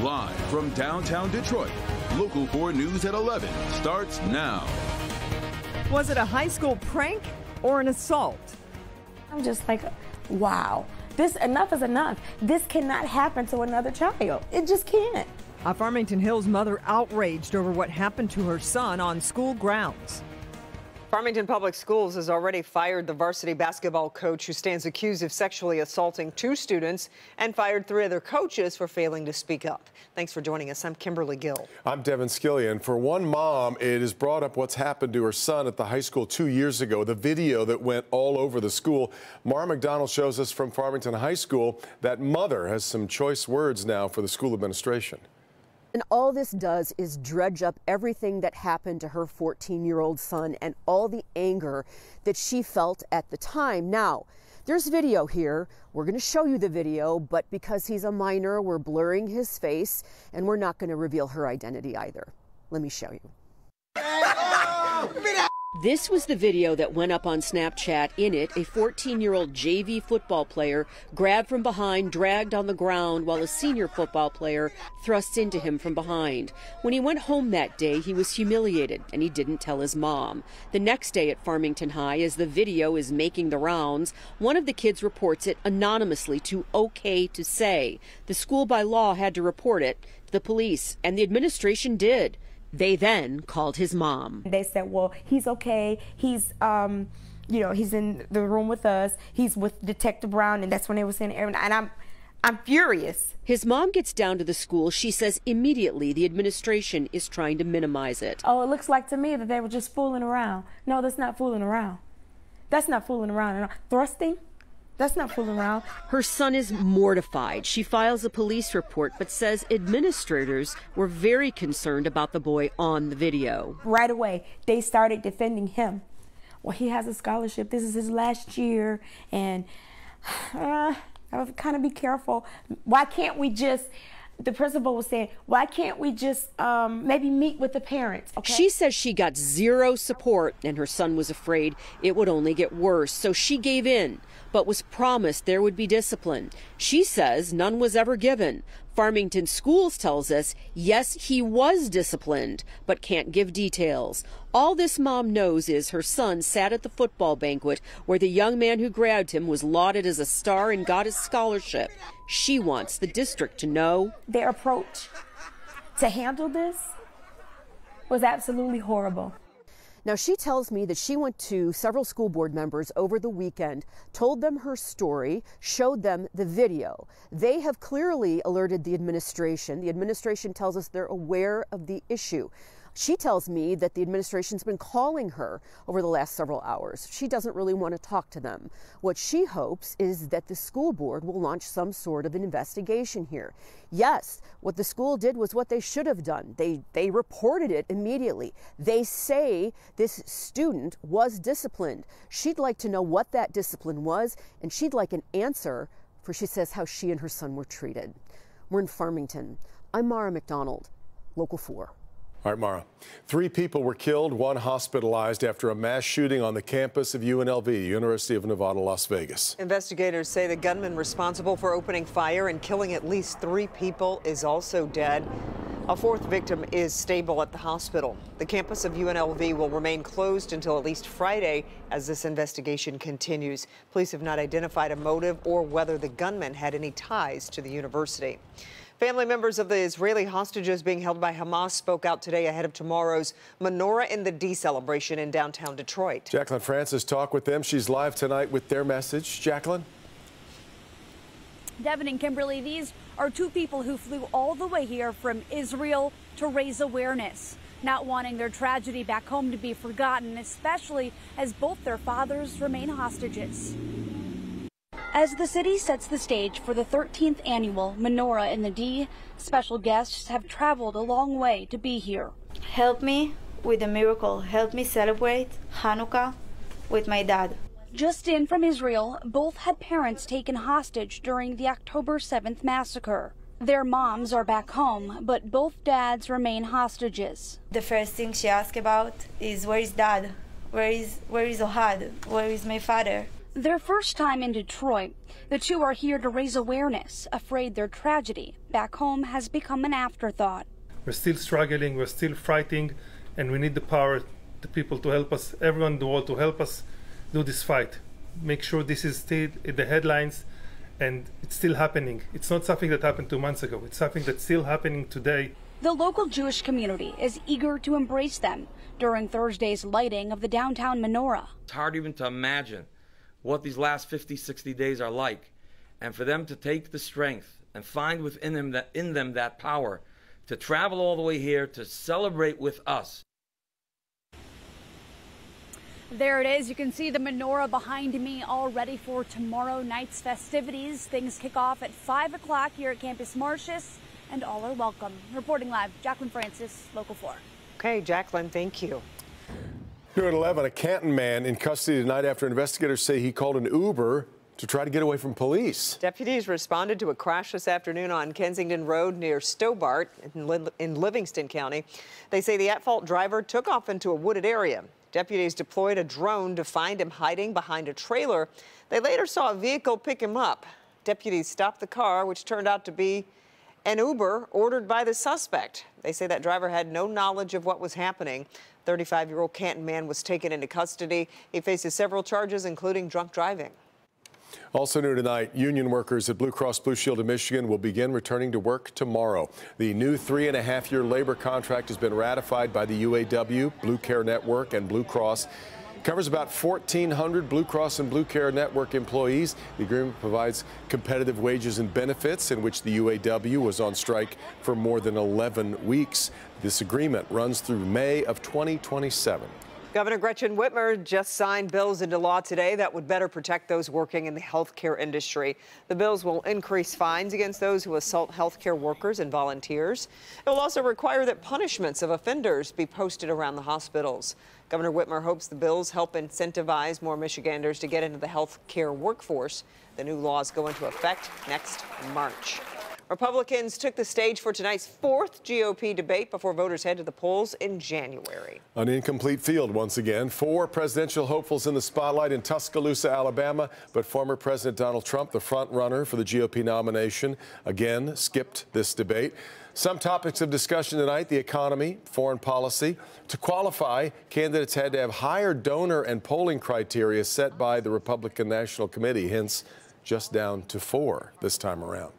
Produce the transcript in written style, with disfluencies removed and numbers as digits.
Live from downtown Detroit, Local 4 News at 11 starts now. Was it a high school prank or an assault? I'm just like, wow, enough is enough. This cannot happen to another child. It just can't. A Farmington Hills mother outraged over what happened to her son on school grounds. Farmington Public Schools has already fired the varsity basketball coach who stands accused of sexually assaulting 2 students and fired 3 other coaches for failing to speak up. Thanks for joining us. I'm Kimberly Gill. I'm Devin Skillian. For one mom, it has brought up what's happened to her son at the high school 2 years ago, the video that went all over the school. Mara McDonald shows us from Farmington High School that mother has some choice words now for the school administration. And all this does is dredge up everything that happened to her 14-year-old son and all the anger that she felt at the time. Now, there's video here. We're going to show you the video, but because he's a minor, we're blurring his face, and we're not going to reveal her identity either. Let me show you. This was the video that went up on Snapchat. In it, a 14-year-old JV football player grabbed from behind, dragged on the ground, while a senior football player thrusts into him from behind. When he went home that day, he was humiliated, and he didn't tell his mom. The next day at Farmington High, as the video is making the rounds, one of the kids reports it anonymously to OK to Say. The school by law had to report it to the police, and the administration did. They then called his mom. They said, well, he's okay. He's, he's in the room with us. He's with Detective Brown, and that's when they were saying everything. And I'm furious. His mom gets down to the school. She says immediately the administration is trying to minimize it. Oh, it looks like to me that they were just fooling around. No, that's not fooling around. That's not fooling around. Thrusting? That's not fooling around. Her son is mortified. She files a police report, but says administrators were very concerned about the boy on the video. Right away, they started defending him. Well, he has a scholarship. This is his last year, and I would kind of be careful. Why can't we just... The principal was saying, why can't we just maybe meet with the parents? Okay? She says she got zero support, and her son was afraid it would only get worse. So she gave in, but was promised there would be discipline. She says none was ever given. Farmington Schools tells us, yes, he was disciplined, but can't give details. All this mom knows is her son sat at the football banquet where the young man who grabbed him was lauded as a star and got his scholarship. She wants the district to know their approach to handle this was absolutely horrible. Now, she tells me that she went to several school board members over the weekend, told them her story, showed them the video. They have clearly alerted the administration. The administration tells us they're aware of the issue. She tells me that the administration's been calling her over the last several hours. She doesn't really want to talk to them. What she hopes is that the school board will launch some sort of an investigation here. Yes, what the school did was what they should have done. They reported it immediately. They say this student was disciplined. She'd like to know what that discipline was, and she'd like an answer for, she says, how she and her son were treated. We're in Farmington. I'm Mara McDonald, Local 4. All right, Mara. 3 people were killed, 1 hospitalized after a mass shooting on the campus of UNLV, University of Nevada, Las Vegas. Investigators say the gunman responsible for opening fire and killing at least 3 people is also dead. A 4th victim is stable at the hospital. The campus of UNLV will remain closed until at least Friday as this investigation continues. Police have not identified a motive or whether the gunman had any ties to the university. Family members of the Israeli hostages being held by Hamas spoke out today ahead of tomorrow's Menorah in the D celebration in downtown Detroit. Jacqueline Francis talked with them. She's live tonight with their message. Jacqueline? Devin and Kimberly, these are 2 people who flew all the way here from Israel to raise awareness, not wanting their tragedy back home to be forgotten, especially as both their fathers remain hostages. As the city sets the stage for the 13th annual Menorah in the D, special guests have traveled a long way to be here. Help me with the miracle. Help me celebrate Hanukkah with my dad. Just in from Israel, both had parents taken hostage during the October 7th massacre. Their moms are back home, but both dads remain hostages. The first thing she asked about is, where is dad? Where is Ohad? Where is my father? Their first time in Detroit, the two are here to raise awareness, afraid their tragedy back home has become an afterthought. We're still struggling, we're still fighting, and we need the power, the people to help us, everyone in the world to help us do this fight. Make sure this is still in the headlines, and it's still happening. It's not something that happened 2 months ago. It's something that's still happening today. The local Jewish community is eager to embrace them during Thursday's lighting of the downtown menorah. It's hard even to imagine what these last 50, 60 days are like. And for them to take the strength and find within them that power to travel all the way here to celebrate with us. There it is. You can see the menorah behind me all ready for tomorrow night's festivities. Things kick off at 5 o'clock here at Campus Martius, and all are welcome. Reporting live, Jacqueline Francis, Local 4. Okay, Jacqueline, thank you. Here at 11, a Canton man in custody tonight after investigators say he called an Uber to try to get away from police. Deputies responded to a crash this afternoon on Kensington Road near Stobart in Livingston County. They say the at-fault driver took off into a wooded area. Deputies deployed a drone to find him hiding behind a trailer. They later saw a vehicle pick him up. Deputies stopped the car, which turned out to be an Uber ordered by the suspect. They say that driver had no knowledge of what was happening. 35-year-old Canton man was taken into custody. He faces several charges, including drunk driving. Also new tonight, union workers at Blue Cross Blue Shield of Michigan will begin returning to work tomorrow. The new 3.5-year labor contract has been ratified by the UAW, Blue Care Network, and Blue Cross. It covers about 1,400 Blue Cross and Blue Care Network employees. The agreement provides competitive wages and benefits, in which the UAW was on strike for more than 11 weeks. This agreement runs through May of 2027. Governor Gretchen Whitmer just signed bills into law today that would better protect those working in the healthcare industry. The bills will increase fines against those who assault healthcare workers and volunteers. It will also require that punishments of offenders be posted around the hospitals. Governor Whitmer hopes the bills help incentivize more Michiganders to get into the healthcare workforce. The new laws go into effect next March. Republicans took the stage for tonight's 4th GOP debate before voters head to the polls in January. An incomplete field once again. 4 presidential hopefuls in the spotlight in Tuscaloosa, Alabama, but former President Donald Trump, the front runner for the GOP nomination, again skipped this debate. Some topics of discussion tonight: the economy, foreign policy. To qualify, candidates had to have higher donor and polling criteria set by the Republican National Committee, hence just down to 4 this time around.